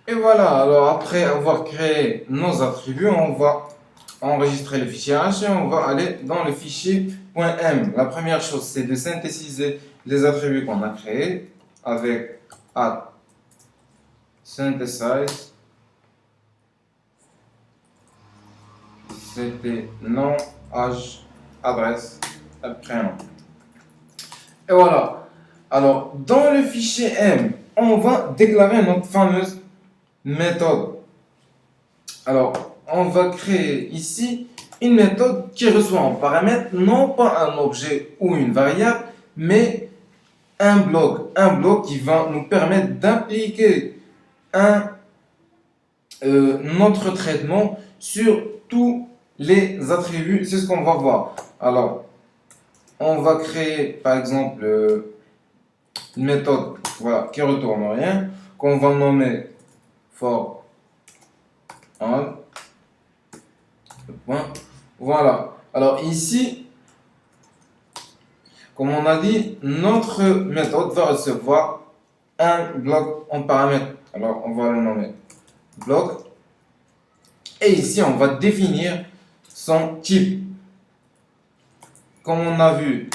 Et voilà, alors après avoir créé nos attributs, on va enregistrer le fichier H et on va aller dans le fichier .m. La première chose, c'est de synthétiser les attributs qu'on a créés avec add synthesize. C'était nom, âge, adresse, prénom. Et voilà. Alors, dans le fichier M, on va déclarer notre fameuse méthode. Alors, on va créer ici une méthode qui reçoit en paramètre non pas un objet ou une variable, mais un bloc. Un bloc qui va nous permettre d'appliquer notre traitement sur tous les attributs. C'est ce qu'on va voir. Alors, on va créer par exemple une méthode voilà, qui retourne rien, qu'on va nommer for all. Voilà. Alors ici, comme on a dit, notre méthode va recevoir un bloc en paramètre. Alors on va le nommer bloc. Et ici, on va définir son type. Comme on a vu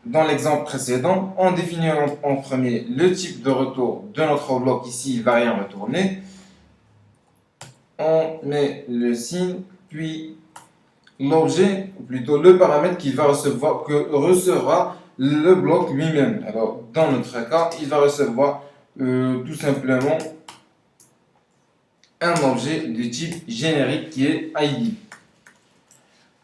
dans l'exemple précédent, on définit en premier le type de retour de notre bloc. Ici, il ne va rien retourner. On met le signe, puis l'objet, ou plutôt le paramètre qu'il va recevoir, que recevra le bloc lui-même. Alors, dans notre cas, il va recevoir tout simplement un objet de type générique qui est ID.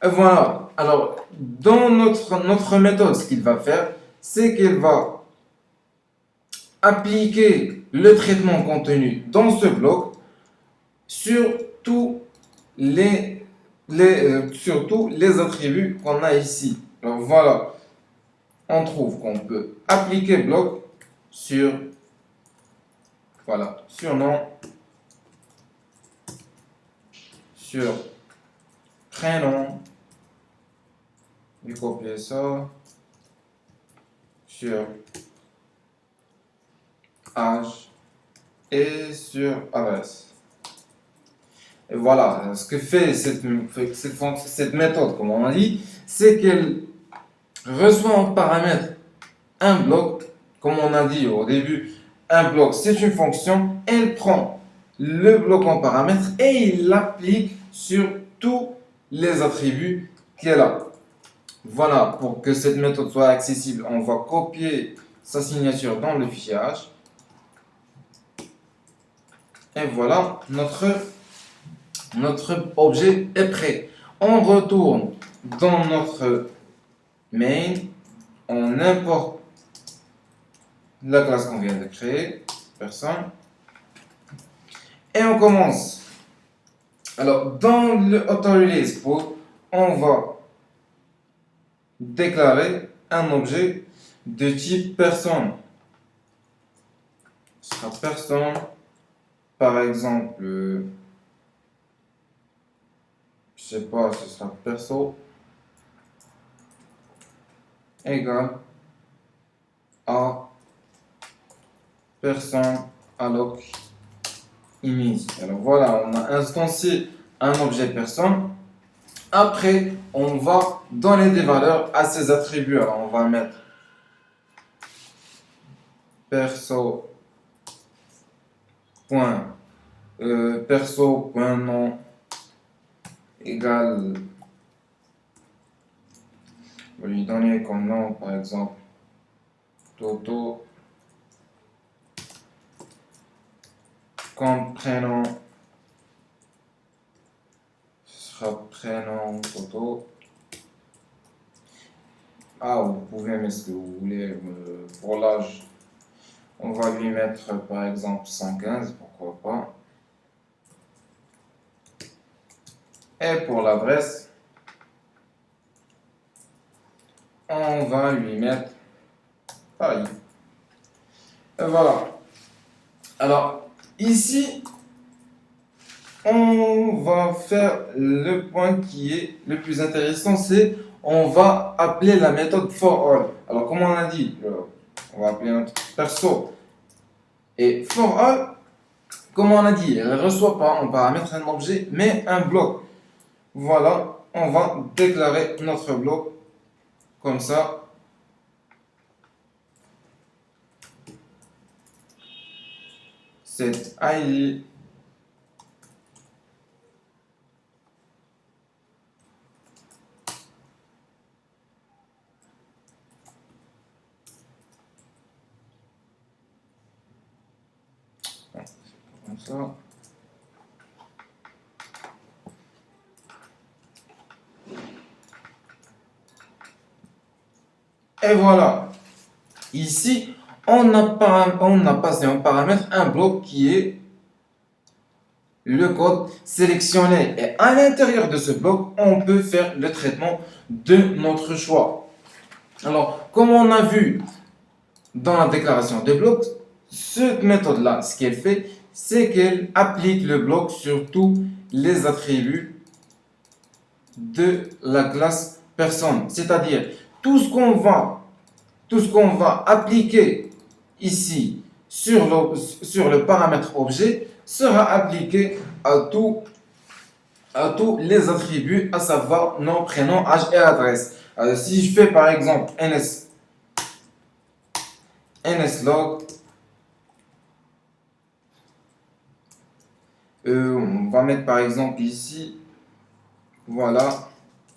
Et voilà. Alors, dans notre méthode, ce qu'il va faire, c'est qu'il va appliquer le traitement contenu dans ce bloc sur tous surtout les attributs qu'on a ici. Alors voilà, on trouve qu'on peut appliquer bloc sur, voilà, surnom, sur prénom, je vais copier ça, sur âge et sur adresse. Et voilà, ce que fait cette méthode, comme on a dit, c'est qu'elle reçoit en paramètre un bloc, comme on a dit au début, un bloc c'est une fonction, elle prend le bloc en paramètre et il l'applique sur tous les attributs qu'elle a. Voilà, pour que cette méthode soit accessible, on va copier sa signature dans le fichier H. Et voilà, notre objet est prêt. On retourne dans notre main, on importe la classe qu'on vient de créer, personne, et on commence. Alors, dans le auto-release pour, on va déclarer un objet de type personne. Ce sera personne, par exemple, je sais pas, ce sera perso égal à personne alloc image. Alors voilà, on a instancié un objet personne. Après, on va donner des valeurs à ces attributs. Alors on va mettre perso point nom égale, on va lui donner comme nom par exemple Toto, comme prénom ce sera prénom Toto. Ah, vous pouvez mettre ce que vous voulez. Pour l'âge, on va lui mettre par exemple 115, pourquoi pas. Et pour l'adresse, on va lui mettre Paris. Et voilà. Alors, ici, on va faire le point qui est le plus intéressant, c'est on va appeler la méthode for all. Alors, comme on a dit, on va appeler notre perso. Et for all, comme on a dit, elle ne reçoit pas en paramètre un objet, mais un bloc. Voilà, on va déclarer notre bloc comme ça. C'est ID. Comme ça. Et voilà. Ici, on a passé en paramètre un bloc qui est le code sélectionné. Et à l'intérieur de ce bloc, on peut faire le traitement de notre choix. Alors, comme on a vu dans la déclaration de bloc, cette méthode-là, ce qu'elle fait, c'est qu'elle applique le bloc sur tous les attributs de la classe personne. C'est-à-dire, tout ce qu'on va appliquer ici sur le paramètre objet sera appliqué à tous les attributs, à savoir nom, prénom, âge et adresse. Alors, si je fais par exemple nslog, on va mettre par exemple ici, voilà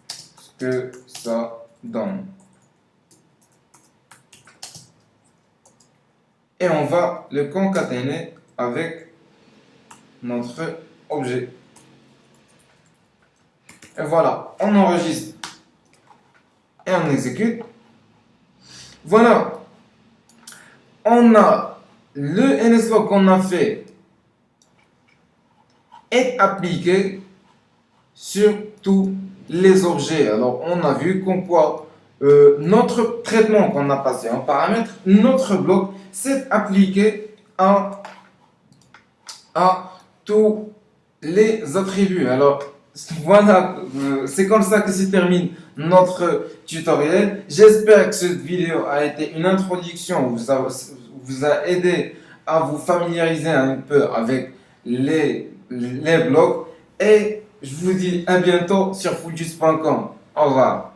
ce que ça donne. Et on va le concaténer avec notre objet. Et voilà, on enregistre et on exécute. Voilà, on a le NSLog qu'on a fait est appliqué sur tous les objets. Alors, on a vu qu'en quoi notre traitement qu'on a passé en paramètre, notre bloc s'est appliqué à tous les attributs. Alors, voilà, c'est comme ça que se termine notre tutoriel. J'espère que cette vidéo a été une introduction, vous a aidé à vous familiariser un peu avec les blocs. Et je vous dis à bientôt sur fulljuice.com. Au revoir.